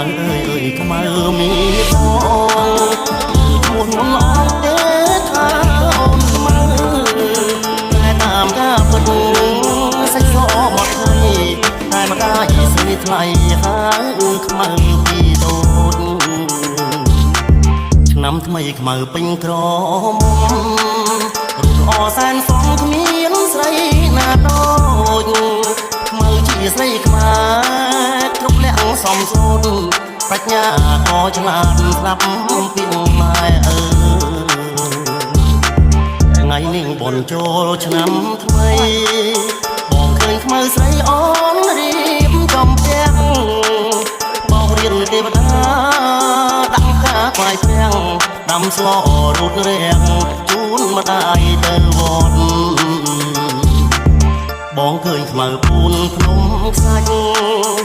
ơiขมៅมีทองทุนล้อเด็ดขาอ่อนมือแต่ตามก้าพดุงใส่ซอหมดให้แต่มาได้สิไทยหาขมៅពីโดนឆ្នាំថ្មីខ្មៅពេញក្រមុំរូបអសែនសងគ្មានស្រីណាដូចខ្មៅជាស្រីខ្មែរគ្រប់លក្ខសំសូនប្រាជ្ញាក៏ឆ្លាតស្លាប់ពីម៉ែថ្ងៃនេះបនចូលឆ្នាំថ្មីបងឃើញខ្មៅស្រីអូនរៀបចំពាំងបងរៀនទេវតាដាក់កាខ្វាយពាំងដាំស្លរូតរៀងជូនម្ដាយទៅវត្តបងឃើញខ្មៅពូនភ្នំខ្សាច់